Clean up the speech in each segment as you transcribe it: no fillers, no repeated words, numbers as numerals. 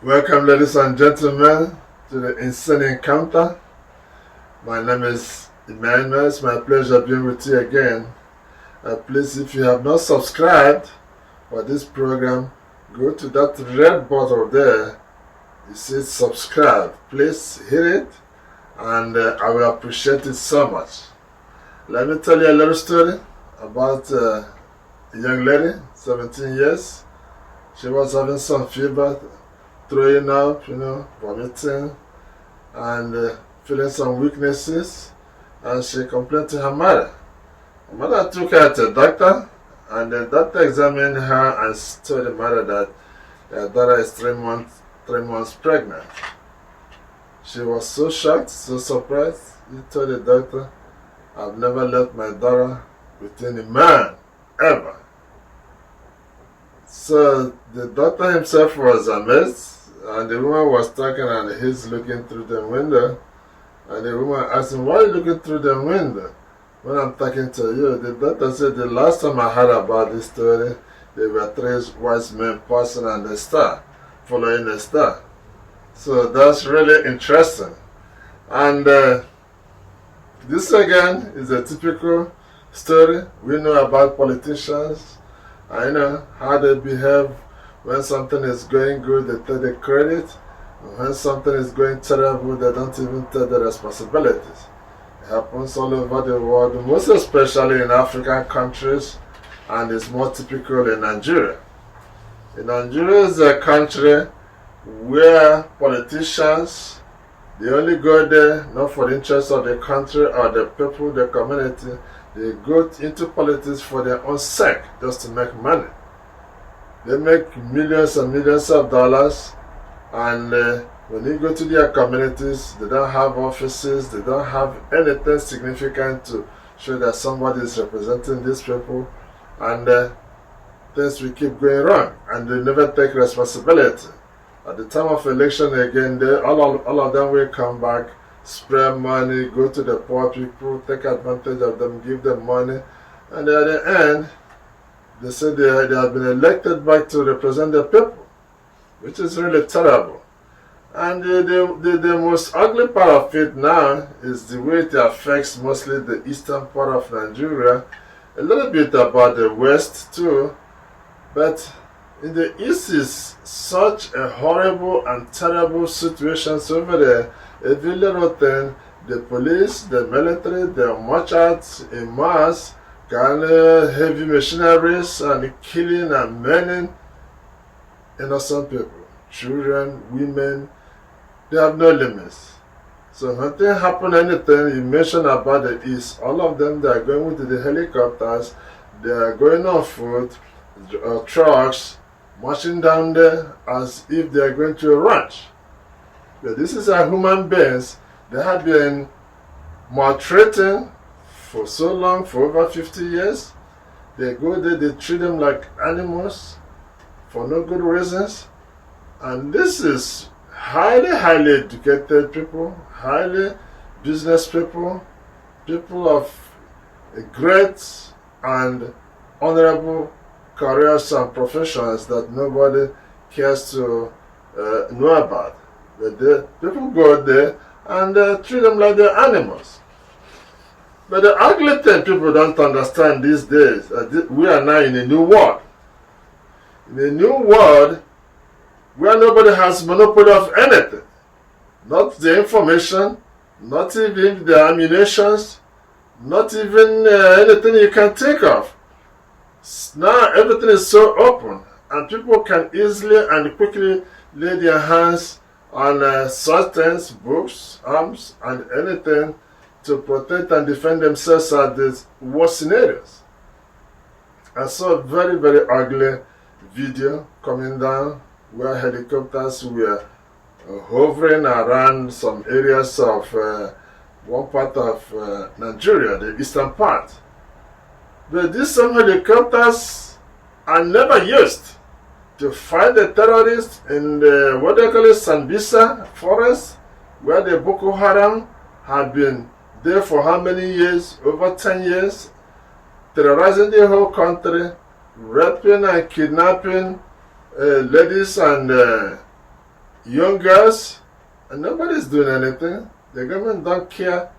Welcome, ladies and gentlemen, to the Insane Encounter. My name is Emmanuel. It's my pleasure being with you again. Please, if you have not subscribed for this program, go to that red button there. It says subscribe. Please hit it, and I will appreciate it so much. Let me tell you a little story about a young lady, 17 years. She was having some fever, throwing up, vomiting, and feeling some weaknesses, and she complained to her mother. Her mother took her to the doctor, and the doctor examined her and told the mother that her daughter is 3 months pregnant. She was so shocked, so surprised. He told the doctor, "I've never left my daughter with any man, ever." So the doctor himself was amazed, and the woman was talking and he's looking through the window. And the woman asked him, "Why are you looking through the window when I'm talking to you?" The doctor said, "The last time I heard about this story, there were 3 wise men passing on the star, following the star." So that's really interesting. And this again is a typical story. We know about politicians. I know how they behave. When something is going good, they take the credit. When something is going terrible, they don't even take the responsibilities. It happens all over the world, most especially in African countries, and it's more typical in Nigeria. Nigeria is a country where politicians, they only go there not for the interest of the country or the people, the community. They go into politics for their own sake, just to make money. They make millions and millions of dollars, and when you go to their communities, they don't have offices, they don't have anything significant to show that somebody is representing these people, and things will keep going wrong, and they never take responsibility. At the time of election again, all of them will come back, spread money, go to the poor people, take advantage of them, give them money, and at the end, they say they have been elected back to represent the people, which is really terrible. And the most ugly part of it now is the way it affects mostly the eastern part of Nigeria, a little bit about the west too, but in the east is such a horrible and terrible situation over there. Every little thing, the police, the military, they march out in mass, carrying heavy machineries and killing and maiming innocent people, children, women. They have no limits. So when things happen, anything you mention about the east, all of them, they are going with the helicopters, they are going on foot, trucks, marching down there as if they are going to a ranch. But this is our human beings. They have been maltreating for so long, for over 50 years. They go there, they treat them like animals for no good reasons. And this is highly, highly educated people, highly business people, people of a great and honorable careers and professions that nobody cares to know about. But the people go there and treat them like they're animals. But the ugly thing people don't understand these days, we are now in a new world. In a new world where nobody has monopoly of anything. Not the information, not even the ammunitions, not even anything you can think of. Now everything is so open, and people can easily and quickly lay their hands on such things, books, arms, and anything to protect and defend themselves at the worst scenarios. I saw a very, very ugly video coming down where helicopters were hovering around some areas of one part of Nigeria, the eastern part. But these some helicopters are never used to fight the terrorists in the what they call it Sambisa forest, where the Boko Haram have been there for how many years? Over 10 years, terrorizing the whole country, raping and kidnapping ladies and young girls, and nobody's doing anything. The government don't care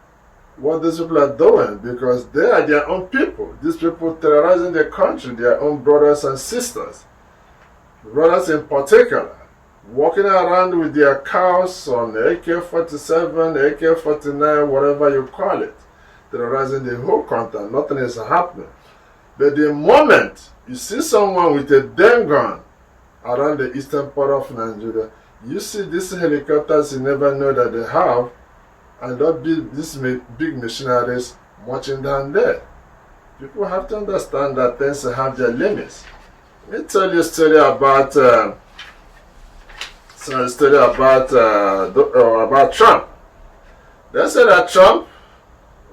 what these people are doing because they are their own people. These people terrorizing the country, their own brothers and sisters. Brothers in particular, walking around with their cows on AK-47, AK-49, whatever you call it, terrorizing the whole country. Nothing is happening. But the moment you see someone with a damn gun around the eastern part of Nigeria, you see these helicopters you never know that they have, and these big machineries marching down there. People have to understand that things have their limits. Let me tell you a story about about Trump. They said that Trump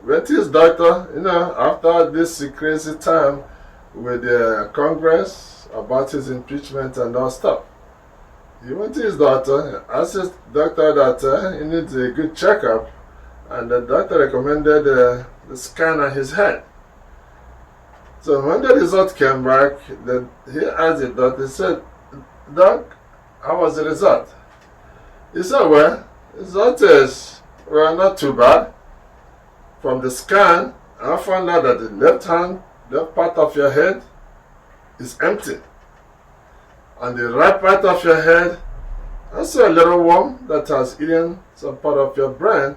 went to his doctor, after this crazy time with the Congress about his impeachment and all stuff. He went to his doctor, asked his doctor that he needs a good checkup, and the doctor recommended the scan on his head. So when the result came back, then he asked the doctor, he said, "Doc, how was the result?" He said, "Well, the result is, not too bad. From the scan, I found out that the left part of your head is empty. On the right part of your head, I saw a little worm that has eaten some part of your brain.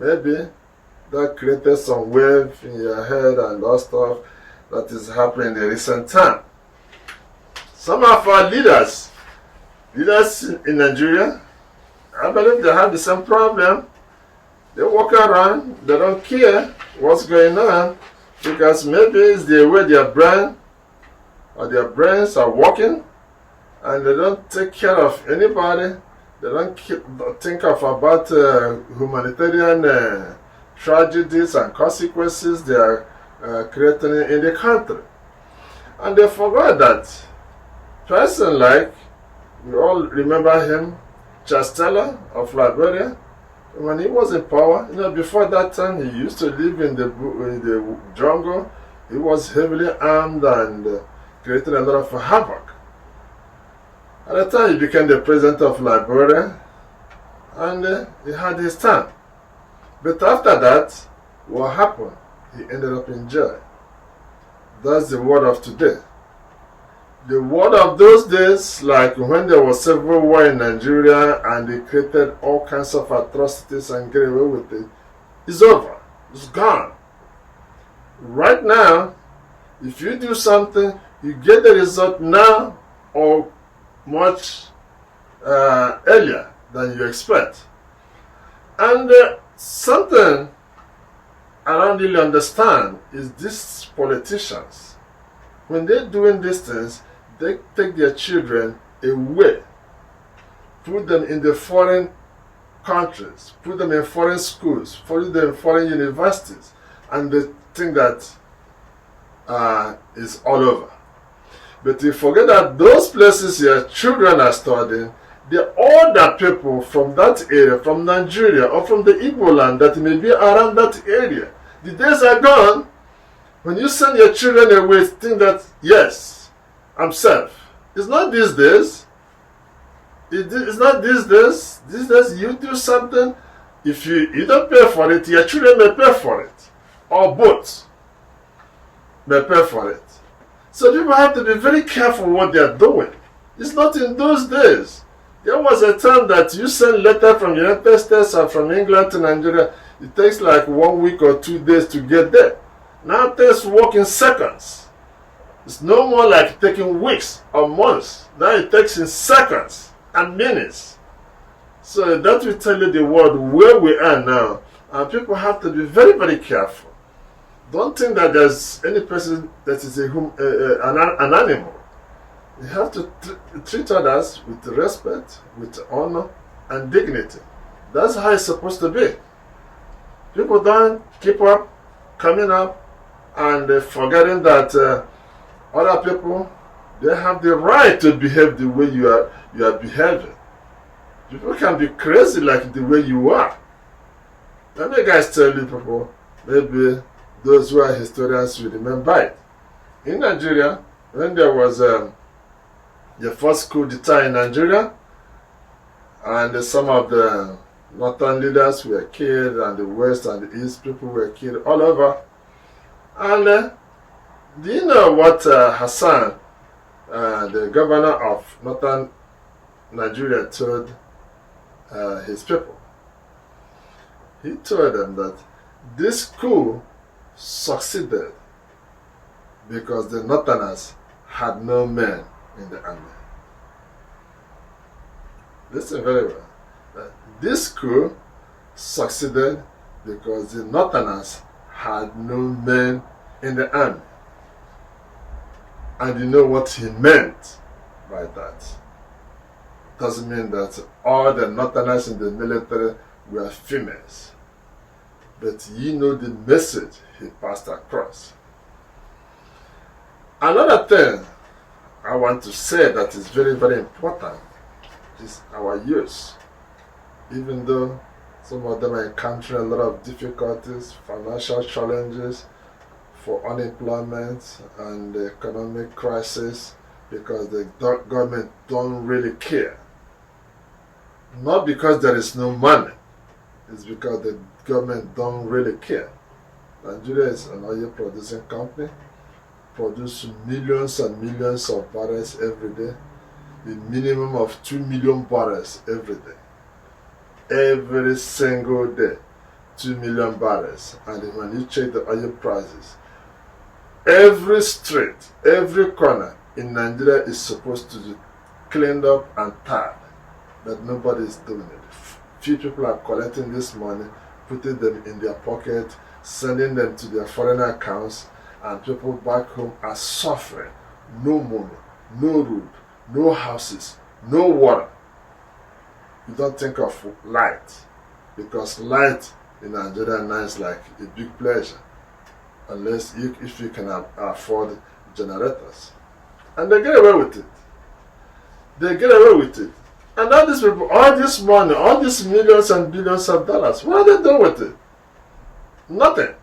Maybe that created some wave in your head and all stuff that is happening in the recent time." Some of our leaders in Nigeria, I believe they have the same problem. They walk around, they don't care what's going on because maybe it's the way their brain or their brains are working, and they don't take care of anybody. They don't think about humanitarian tragedies and consequences they are creating in the country. And they forgot that person like, we all remember him, Chastela of Liberia. When he was in power, before that time, he used to live in the jungle. He was heavily armed and created a lot of havoc. At the time, he became the president of Liberia, and he had his time. But after that, what happened? He ended up in jail. That's the word of today. The word of those days, like when there was civil war in Nigeria and they created all kinds of atrocities and get away with it, is over. It's gone. Right now, if you do something, you get the result now or much earlier than you expect. And something I don't really understand is these politicians, when they're doing these things, they take their children away, put them in the foreign countries, put them in foreign schools, put them in foreign universities, and they think that is all over. But you forget that those places your children are studying, the older people from that area, from Nigeria or from the Igbo land that may be around that area, the days are gone when you send your children away, think that, yes, I'm safe. It's not these days. It's not these days. These days, you do something, if you don't pay for it, your children may pay for it. Or both may pay for it. So people have to be very careful what they are doing. It's not in those days. There was a time that you send letter from the United States or from England to Nigeria, it takes like 1 week or 2 days to get there. Now things work in seconds. It's no more like taking weeks or months. Now it takes in seconds and minutes. So that will tell you the world where we are now. And people have to be very, very careful. Don't think that there's any person that is an animal. You have to treat others with respect, with honor, and dignity. That's how it's supposed to be. People don't keep up, coming up, and forgetting that other people, they have the right to behave the way you are behaving. People can be crazy like the way you are. Let me guys tell you people, maybe those who are historians will remember it. In Nigeria, when there was the first coup d'etat in Nigeria, And some of the northern leaders were killed, and the west and the east people were killed all over. And do you know what Hassan, the governor of northern Nigeria, told his people? He told them that this coup succeeded because the northerners had no men in the army. Listen very well. This coup succeeded because the northerners had no men in the army. And you know what he meant by that. Doesn't mean that all the northerners in the military were females. But you know the message he passed across. Another thing I want to say that is very, very important is our youth. Even though some of them are encountering a lot of difficulties, financial challenges, for unemployment and the economic crisis, because the government don't really care. Not because there is no money, it's because the government don't really care. Nigeria is an oil producing company, produce millions and millions of barrels every day, a minimum of 2 million barrels every day. Every single day, 2 million barrels. And when you check the oil prices, every street, every corner in Nigeria is supposed to be cleaned up and tarred, but nobody is doing it. Few people are collecting this money, putting them in their pocket, sending them to their foreign accounts, and people back home are suffering. No money, no road, no houses, no water. You don't think of light, because light in Nigeria now is like a big pleasure, unless if you can afford generators. And they get away with it. They get away with it. And all these people, all this money, all these millions and billions of dollars, what are they doing with it? Nothing.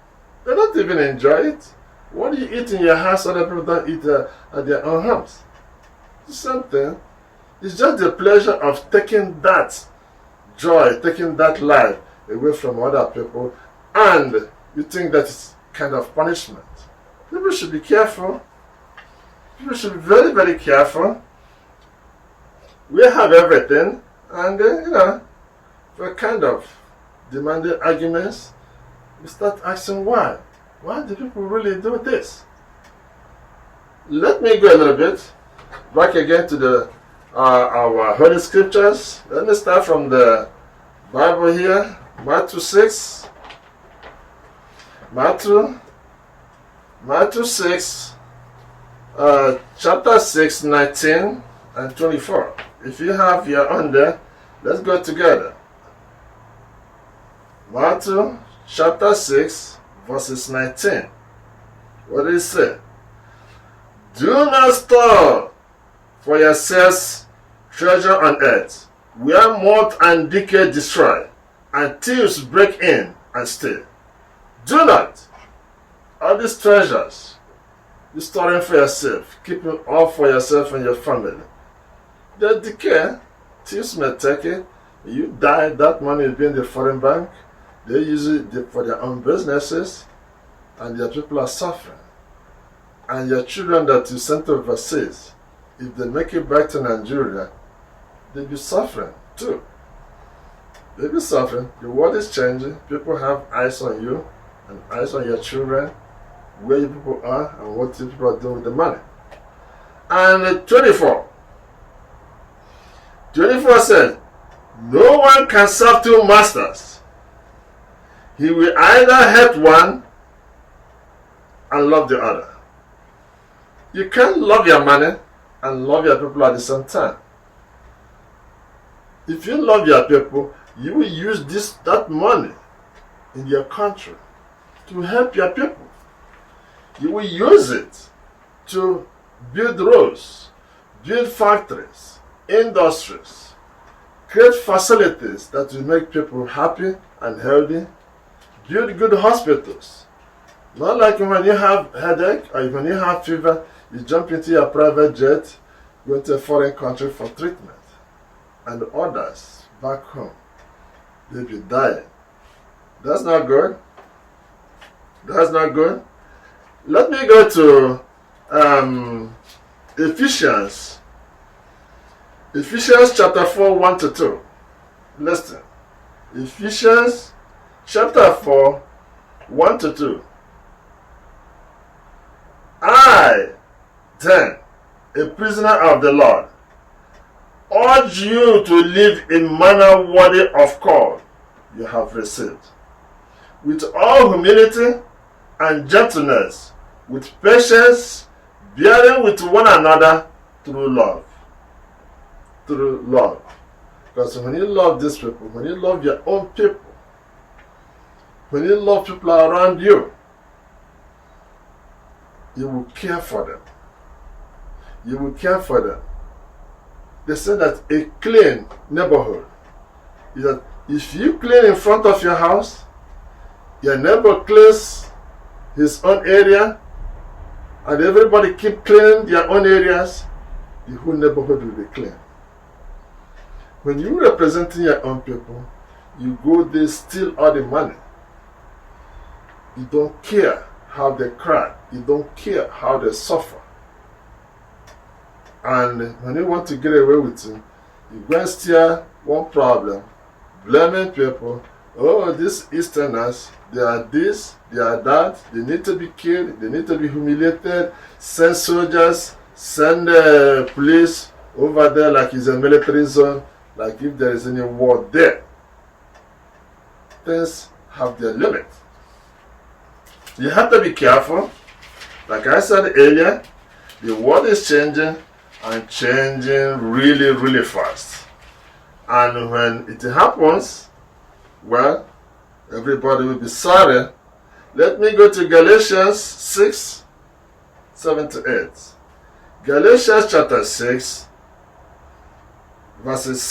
They don't even enjoy it. What do you eat in your house other people don't eat at their own house? It's something. It's just the pleasure of taking that joy, taking that life away from other people, and you think that it's kind of punishment. People should be careful. People should be very, very careful. We have everything, and for kind of demanding arguments, we start asking why. Why do people really do this? Let me go a little bit back again to our Holy Scriptures. Let me start from the Bible here, Matthew 6. Matthew 6, chapter 6, 19 and 24. If you have your own there, let's go together. Matthew chapter 6, verses 19. What does it say? Do not store for yourselves treasure on earth, where moth and decay destroy, and thieves break in and steal. Do not. All these treasures, you're storing for yourself, keeping all for yourself and your family. They decay, thieves may take it, you die, that money will be in the foreign bank, they use it for their own businesses, and your people are suffering. And your children that you sent overseas, if they make it back to Nigeria, they'll be suffering too. They'll be suffering. The world is changing. People have eyes on you and eyes on your children, where you people are and what you people are doing with the money. And 24 says, no one can serve two masters. He will either hate one and love the other. You can't love your money and love your people at the same time. If you love your people, you will use that money in your country to help your people. You will use it to build roads, build factories, industries, create facilities that will make people happy and healthy, build good hospitals. Not like when you have headache or when you have fever, you jump into your private jet, go to a foreign country for treatment. And others back home. Baby dying. That's not good. That's not good. Let me go to Ephesians. Ephesians chapter 4, 1 to 2. Listen. Ephesians chapter 4, 1 to 2. I, then, a prisoner of the Lord, urge you to live in manner worthy of call you have received, with all humility and gentleness, with patience, bearing with one another through love. Through love. Because when you love these people, when you love your own people, when you love people around you, you will care for them. You will care for them. They say that a clean neighborhood is that if you clean in front of your house, your neighbor cleans his own area, and everybody keep cleaning their own areas, the whole neighborhood will be clean. When you representing your own people, you go there, steal all the money. You don't care how they cry. You don't care how they suffer. And when you want to get away with it, you go and steer one problem, blaming people. Oh, these Easterners, they are this, they are that, they need to be killed, they need to be humiliated, send soldiers, send police over there like it's a military zone, like if there is any war there. Things have their limit. You have to be careful. Like I said earlier, the world is changing and changing really, really fast. And when it happens, well, everybody will be sorry. Let me go to Galatians 6, 7 to 8. Galatians chapter 6, verses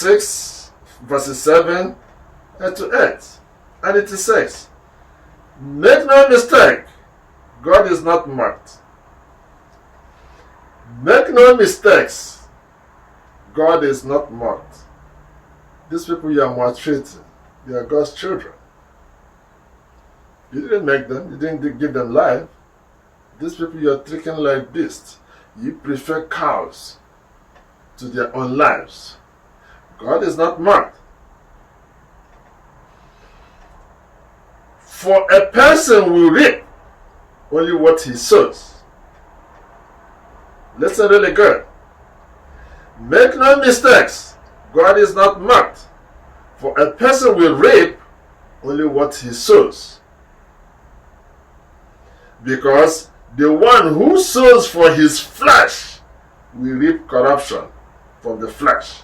7 to 8. And it says, make no mistake, God is not mocked. Make no mistakes, God is not mocked. These people you are maltreating, they are God's children. You didn't make them, you didn't give them life. These people you are treating like beasts. You prefer cows to their own lives. God is not mocked. For a person will reap only what he sows. Listen really good. Make no mistakes. God is not mocked. For a person will reap only what he sows. Because the one who sows for his flesh will reap corruption from the flesh.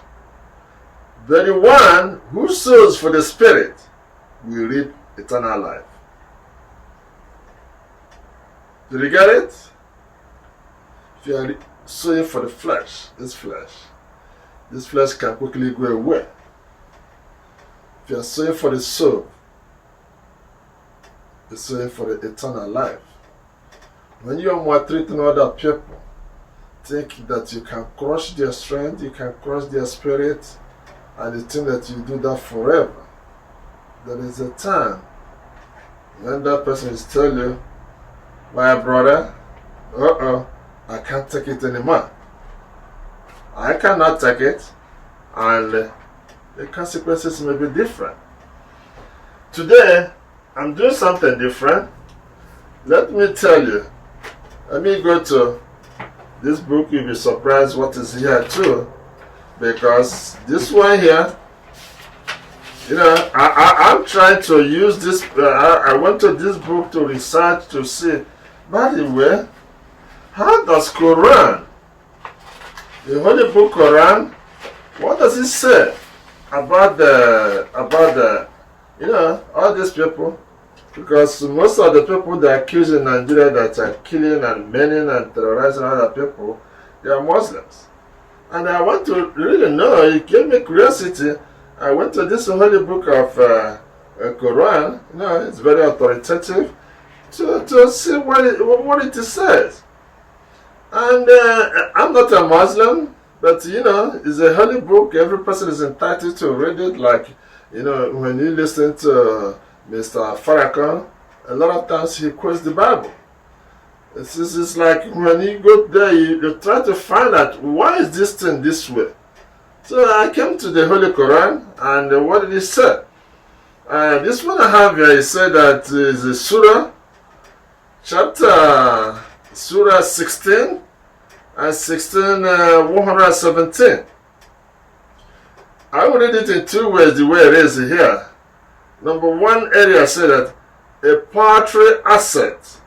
But the one who sows for the Spirit will reap eternal life. Did you get it? If you are sowing for the flesh this flesh can quickly go away. If you are sowing for the soul, you're sowing for the eternal life. When you are maltreating other people, think that you can crush their strength, you can crush their spirit, and you think that you do that forever. There is a time when that person is telling you, my brother, I can't take it anymore. I cannot take it, and the consequences may be different. Today, I'm doing something different. Let me tell you. Let me go to this book. You'll be surprised what is here too. Because this one here, I'm trying to use this. I went to this book to research to see. By the way, how does Quran, the Holy Book Quran, what does it say about all these people? Because most of the people that are accused in Nigeria that are killing and maiming and terrorizing other people, they are Muslims. And I want to really know, it gave me curiosity. I went to this holy book of Quran, it's very authoritative, to see what it says. And I'm not a Muslim, But it's a holy book. Every person is entitled to read it. Like, when you listen to Mr. Farrakhan, a lot of times he quotes the Bible. It's like when you go there, you try to find out why is this thing this way. So I came to the Holy Quran, and what did it say? This one I have here, it said that is a Surah, Surah 16 and 117. I will read it in two ways, the way it is here. Number one area said that a paltry asset,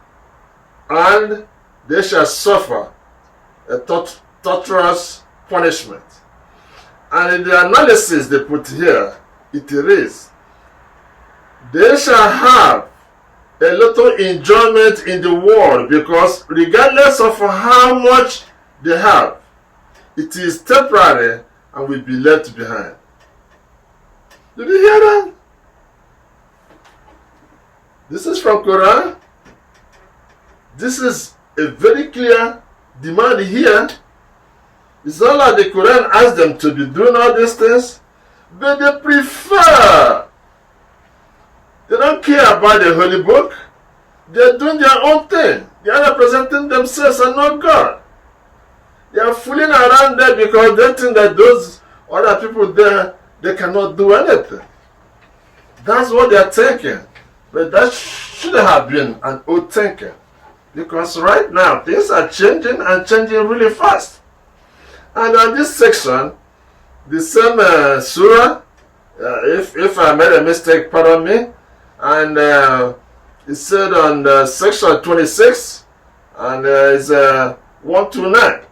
and they shall suffer a torturous punishment. And in the analysis they put here, it reads, they shall have a little enjoyment in the world, because regardless of how much they have, it is temporary and will be left behind. Did you hear that? This is from Quran. This is a very clear demand here. It's not like the Quran asks them to be doing all these things, but they prefer. They don't care about the holy book. They're doing their own thing. They are representing themselves and not God. They are fooling around there because they think that those other people there, they cannot do anything. That's what they are thinking. But that should have been an old thinking. Because right now, things are changing and changing really fast. And on this section, the same surah, if I made a mistake, pardon me, and it said on section 26, and it's 129.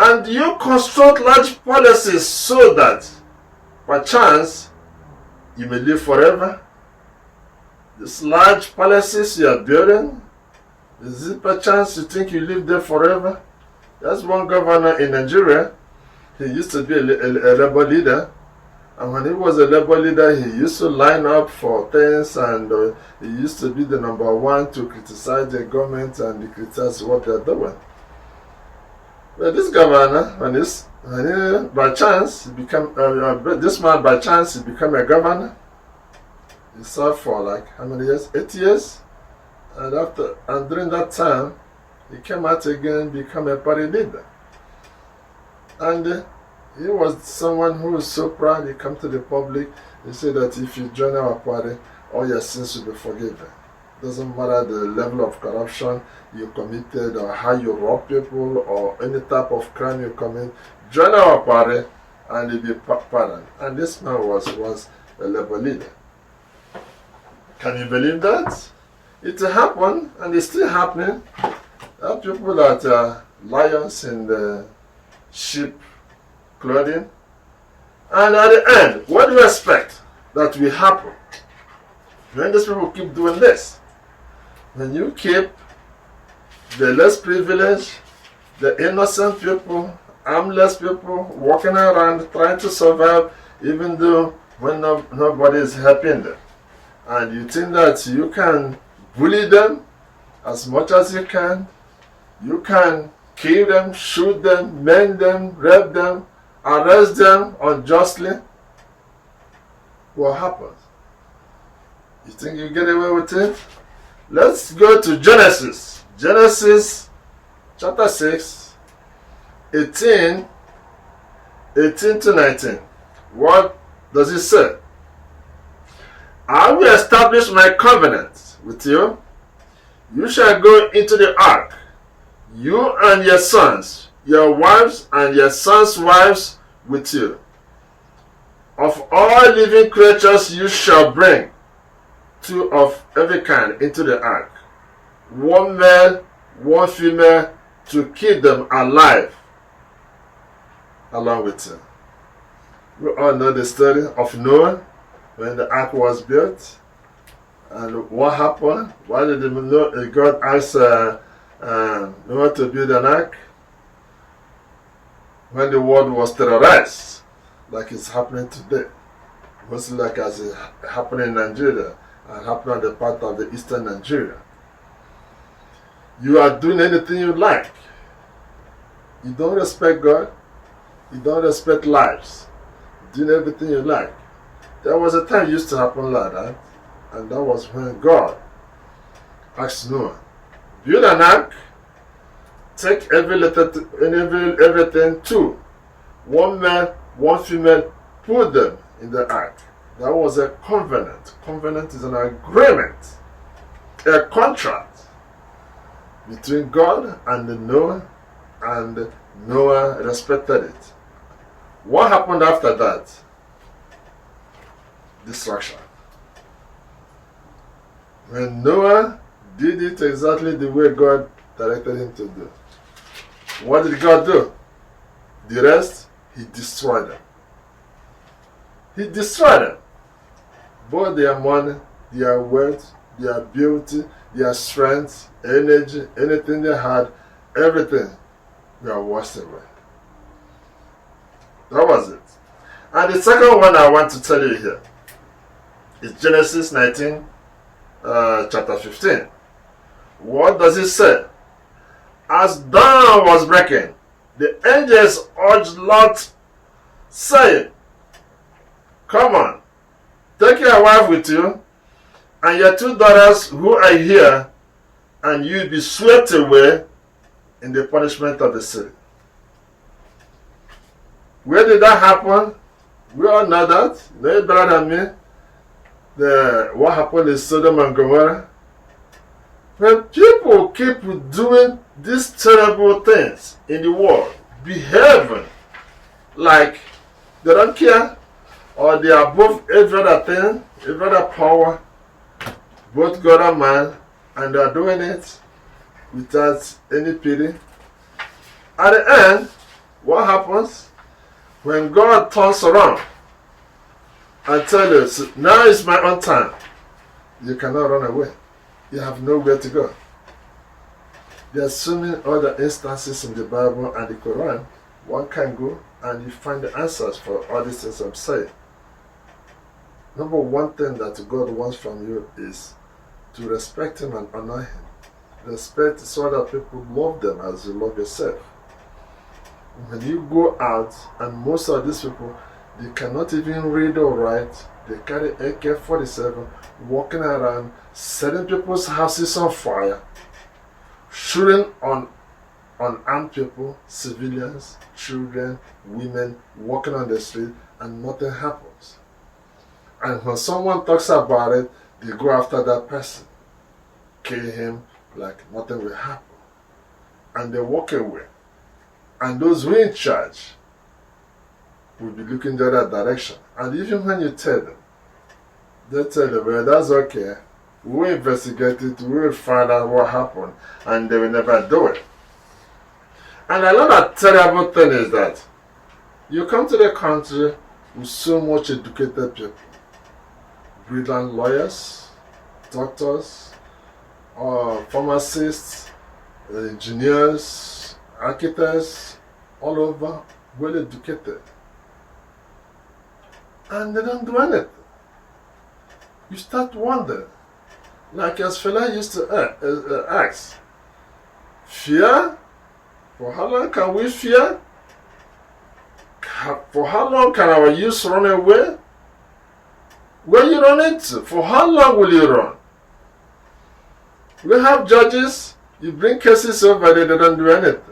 And you construct large policies so that, by chance, you may live forever. These large palaces you are building, is it by chance you think you live there forever? That's one governor in Nigeria. He used to be a labor leader. And when he was a labor leader, he used to line up for things, and he used to be the number one to criticize the government and criticize what they're doing. But this governor, this man by chance he became a governor. He served for like how many years? 8 years. And during that time, he came out again, become a party leader. And he was someone who was so proud. He come to the public. He said that if you join our party, all your sins will be forgiven. Doesn't matter the level of corruption you committed, or how you rob people, or any type of crime you commit. Join our party, and you'll be pardoned. And this man was a labor leader. Can you believe that? It happened, and it's still happening. There are people that are lions in the sheep clothing. And at the end, what do you expect that will happen when these people keep doing this? When you keep the less privileged, the innocent people, armless people walking around trying to survive, even though when nobody is helping them. And you think that you can bully them as much as you can kill them, shoot them, maim them, rape them, arrest them unjustly. What happens? You think you get away with it? Let's go to Genesis. Genesis chapter 6, 18 to 19. What does it say? I will establish my covenant with you. You shall go into the ark, you and your sons, your wives and your sons' wives with you. Of all living creatures you shall bring 2 of every kind into the ark, 1 male, 1 female, to keep them alive along with you. We all know the story of Noah when the ark was built. And what happened? Why did God ask Noah to build an ark? When the world was terrorized, like it's happening today. Mostly like as it happened in Nigeria and happened on the part of the eastern Nigeria. You are doing anything you like. You don't respect God. You don't respect lives. Doing everything you like. There was a time it used to happen like that. And that was when God asked Noah, build an ark, take everything two. One male, one female, put them in the ark. That was a covenant. Covenant is an agreement, a contract between God and Noah, and Noah respected it. What happened after that? Destruction. When Noah did it exactly the way God directed him to do, what did God do? The rest, He destroyed them. He destroyed them. Both their money, their wealth, their beauty, their strength, energy, anything they had, everything were washed away. That was it. And the second one I want to tell you here is Genesis 19, chapter 15. What does it say? As dawn was breaking, the angels urged Lot, saying, come on, take your wife with you, and your two daughters who are here, and you'll be swept away in the punishment of the city. Where did that happen? We all know that. You know it better than me. What happened in Sodom and Gomorrah? When people keep doing these terrible things in the world, behaving like they don't care, or they are above every other thing, every other power, both God and man, and they are doing it without any pity. At the end, what happens? When God turns around and tells you, now is my own time, you cannot run away. You have nowhere to go. There are so many other instances in the Bible and the Quran. One can go and you find the answers for all these things I'm saying. Number one thing that God wants from you is to respect Him and honor Him. Respect so that people love them as you love yourself. When you go out, and most of these people, they cannot even read or write, they carry AK-47, walking around, setting people's houses on fire, shooting on unarmed people, civilians, children, women, walking on the street, and nothing happens. And when someone talks about it, they go after that person, kill him like nothing will happen, and they walk away. And those who are in charge will be looking the other direction. And even when you tell them, they tell you, well, that's okay. We will investigate it, we will find out what happened, and they will never do it. And another terrible thing is that you come to the country with so much educated people, brilliant lawyers, doctors, pharmacists, engineers, architects, all over, well educated. And they don't do anything. You start wondering, like as fella used to ask, fear? For how long can we fear? For how long can our youth run away? Where you run into? For how long will you run? We have judges, you bring cases over there, they don't do anything.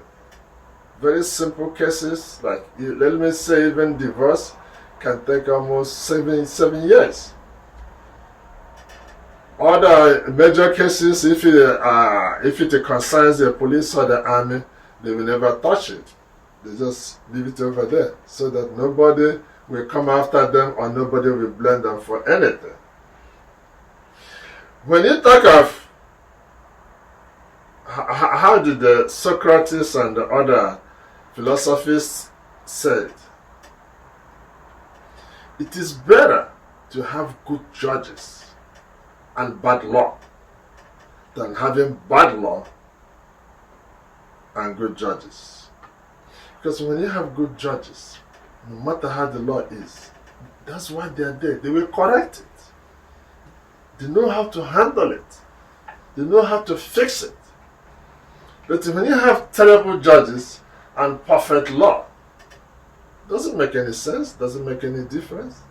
Very simple cases, like let me say even divorce, can take almost 7 years. Other major cases, if it concerns the police or the army, they will never touch it. They just leave it over there so that nobody will come after them or nobody will blame them for anything. When you talk of how did the Socrates and the other philosophers said, it is better to have good judges and bad law than having bad law and good judges. Because when you have good judges, no matter how the law is, that's why they are there. They will correct it. They know how to handle it. They know how to fix it. But when you have terrible judges, and perfect law. Doesn't make any sense, doesn't make any difference.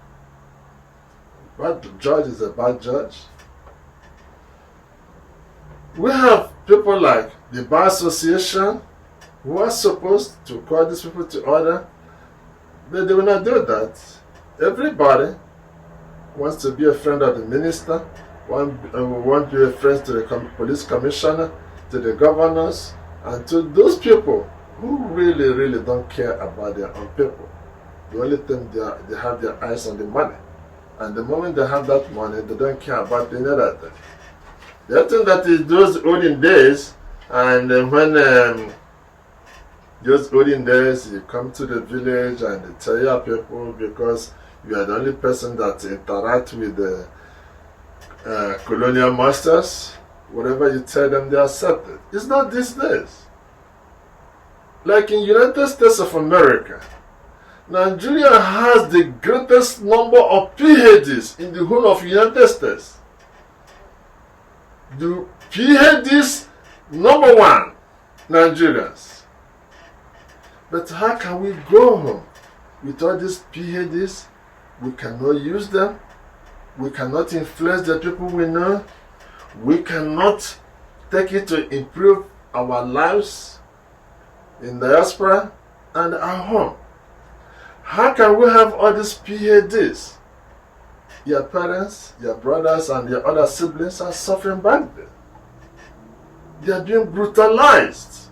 Bad judge is a bad judge. We have people like the Bar Association who are supposed to call these people to order, but they will not do that. Everybody wants to be a friend of the minister, want to be a friend to the police commissioner, to the governors, and to those people who really, really don't care about their own people. The only thing they have their eyes on the money. And the moment they have that money, they don't care about any other thing. The other thing that is those olden days, and when those olden days, you come to the village and they tell your people because you are the only person that interact with the colonial masters, whatever you tell them, they accept it. It's not these days. Like in United States of America, Nigeria has the greatest number of PhDs in the whole of United States. The PhDs, number one, Nigerians. But how can we go home with all these PhDs? We cannot use them. We cannot influence the people we know. We cannot take it to improve our lives in diaspora and at home. How can we have all these PhDs? Your parents, your brothers, and your other siblings are suffering badly. They are being brutalized,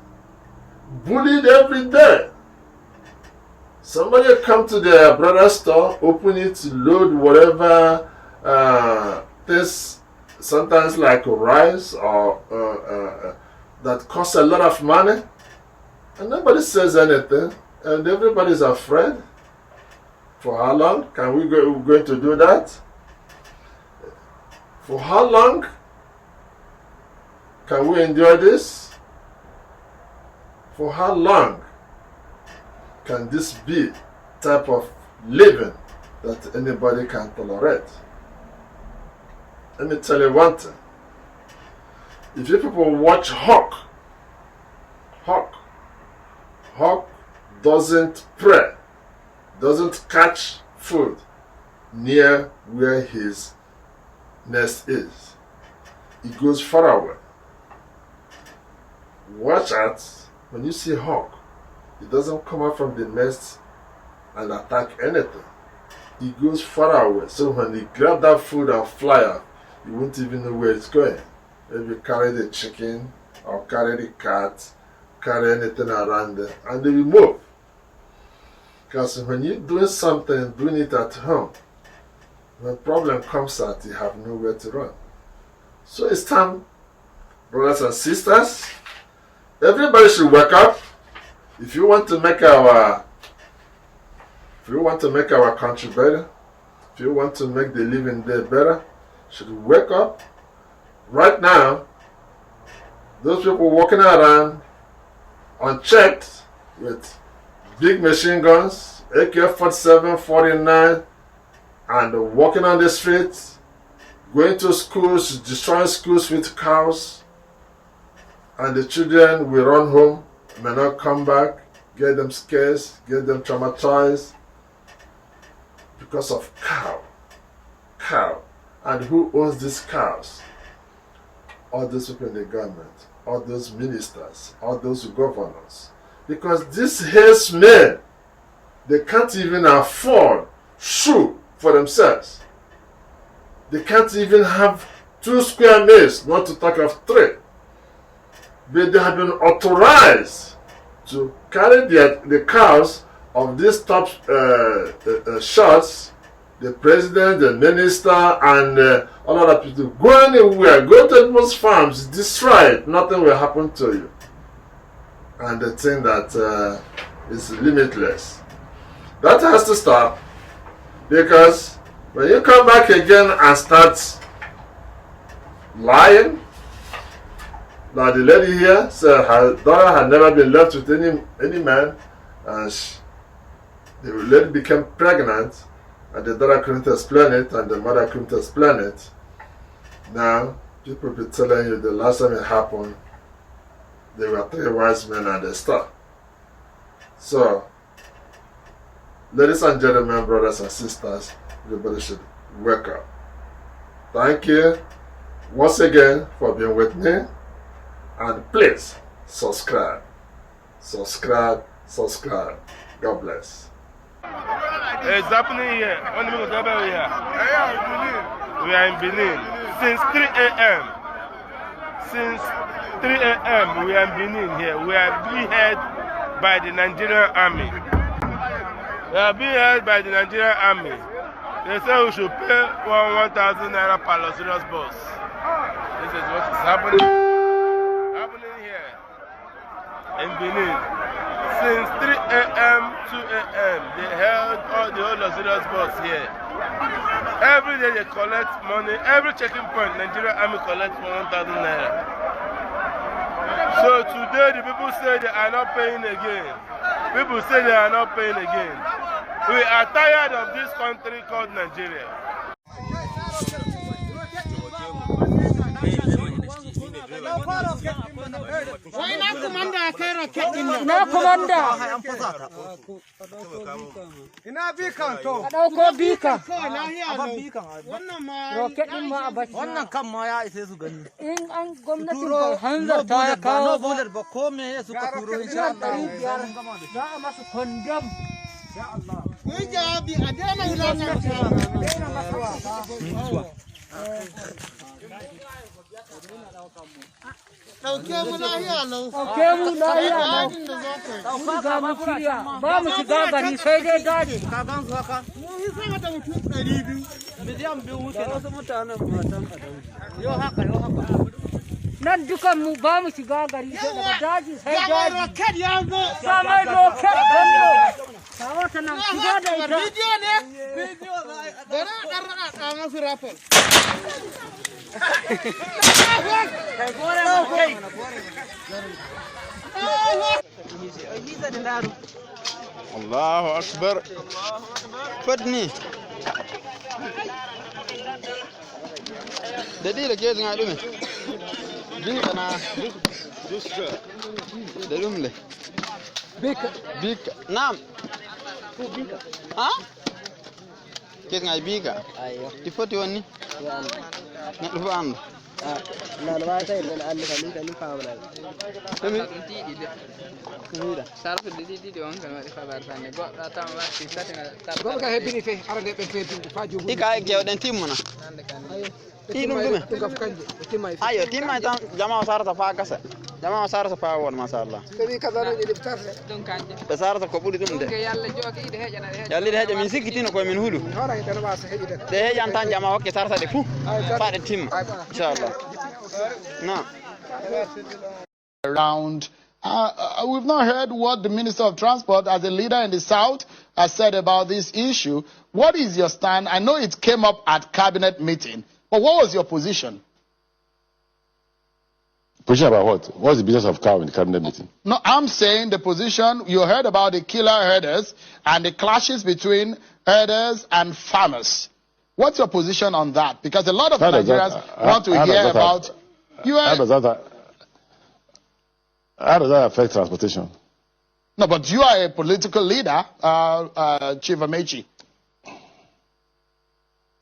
bullied every day. Somebody come to their brother's store, open it, load whatever things, sometimes like rice or that costs a lot of money, and nobody says anything, and everybody's afraid. For how long can we going to do that? For how long can we endure this? For how long can this be type of living that anybody can tolerate? Let me tell you one thing. If you people watch Hawk doesn't prey, doesn't catch food near where his nest is. He goes far away. Watch out when you see hawk. He doesn't come out from the nest and attack anything. He goes far away. So when he grab that food and fly out, you won't even know where it's going. Maybe carry the chicken or carry the cat, carry anything around there, and they will move. Because when you're doing something, doing it at home, when a problem comes out, you have nowhere to run. So it's time, brothers and sisters, everybody should wake up. If you want to make our country better, if you want to make the living day better, should wake up. Right now, those people walking around unchecked with big machine guns, AK-47, 49, and walking on the streets, going to schools, destroying schools with cows, and the children will run home, may not come back, get them scared, get them traumatized because of cow. And who owns these cows? All those people in the government, all those ministers, all those governors. Because these herdsmen, they can't even afford shoe for themselves. They can't even have 2 square meals, not to talk of 3. But they have been authorized to carry the cows of these top shots, the president, the minister, and all other people. Go anywhere, go to people's farms, destroy it, nothing will happen to you. And the thing that is limitless. That has to stop, because when you come back again and start lying, now the lady here said her daughter had never been left with any man, and the lady became pregnant, and the daughter couldn't explain it, and the mother couldn't explain it. Now, people be telling you the last time it happened, there were 3 wise men and a star. So, ladies and gentlemen, brothers and sisters, everybody should wake up. Thank you once again for being with me. And please subscribe. Subscribe. God bless. It's happening here. We are in Benin since 3 a.m. Since 3 a.m. we are in Benin here. We are being held by the Nigerian army. We are being held by the Nigerian army. They say we should pay 1,000 naira per luxurious bus. This is what is happening here in Benin. Since 3 a.m. 2 a.m. they held all the whole luxurious bus here. Every day they collect money. Every checking point, Nigerian army collects 1,000 naira. So today the people say they are not paying again. People say they are not paying again. We are tired of this country called Nigeria. Na komanda. Ina bikan to. Dauko bika. Roket din ma abaci. Wannan kan ma ya isa su gani. In an gwamnatin ka hanzar ta ya kawo bullet ba ko me suka turo insha Allah. Za a masu condom. Ya Allah. Mun jawabi a daina wulanar Dauke mu lahiya lau. Dauke mu lahiya lau. Mun ga mu shirya. Ba mu shiga gari sai dai daji. Ka gan su haka? Mun yi sama da mutum 200. Miliyan 2 wuce wasu mutanen matan ka dauki. Yo haka. Nan dukan mu ba mu shiga gari sai daga daji sai daji. Sama roket ya zo. Sama roket gando. Kawo ta nan shiga da ita. Bidiyo ne? Bidiyo za a yi. Bari a ɗan raɗa masu rafin. الله أكبر فدني دليل كيف نعلمه بيك أنا دلوم له بيك نعم ها كيف نعي بيك أيوه تفوتي وني نعرف عنه لا لا ما تعرف أنا اللي كان فاهمنا تمام كميرة صارت اللي دي وان كانوا يفعلوا ثاني بقى تام بس تاتنا بقى كهبني فيه أرد بفيد فاجو دي كاي جودن تيمنا أيوة تيم ما يتام جماعة صارت فاكسة جماعة صارت فاول ما شاء الله كذي كذا اللي بتكسر بس صارت قبولي توم ده يالله ده هذا من سكتين وكوي من هولو ده هذا أنت جماعة وقت صارت ده فو فاد التيم إن شاء الله نعم around. We've not heard what the Minister of Transport, as a leader in the South, has said about this issue. What is your stand? I know it came up at cabinet meeting, but what was your position? Position about what? What's the business of cow in the cabinet meeting? No, I'm saying the position, you heard about the killer herders and the clashes between herders and farmers. What's your position on that? Because a lot of Nigerians want to hear about... How does that affect transportation? No, but you are a political leader, Chief Amechi.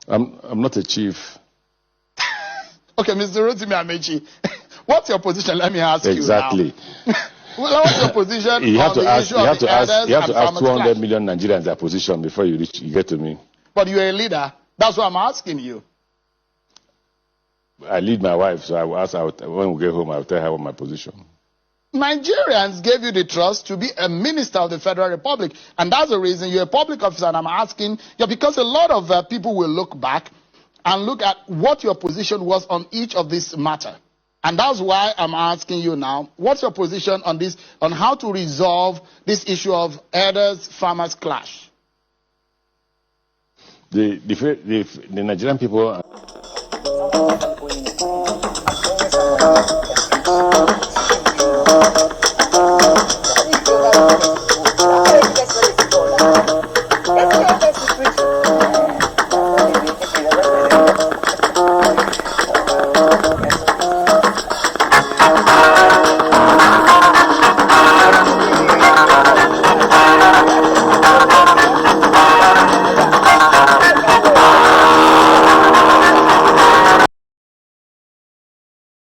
I'm not a chief. Okay, Mr. Rotimi Amechi, what's your position? Let me ask you now. Exactly. Well, what's your position You have on to the ask. issue of the herders You have to and ask farmers' 200 clash? million Nigerians their position before you get to me. But you're a leader. That's what I'm asking you. I lead my wife, so I will ask her when we get home. I will tell her what my position. Nigerians gave you the trust to be a minister of the Federal Republic, and that's the reason you're a public officer. And I'm asking you because a lot of people will look back and look at what your position was on each of this matter, and that's why I'm asking you now: what's your position on this, on how to resolve this issue of herders-farmers clash? The Nigerian people.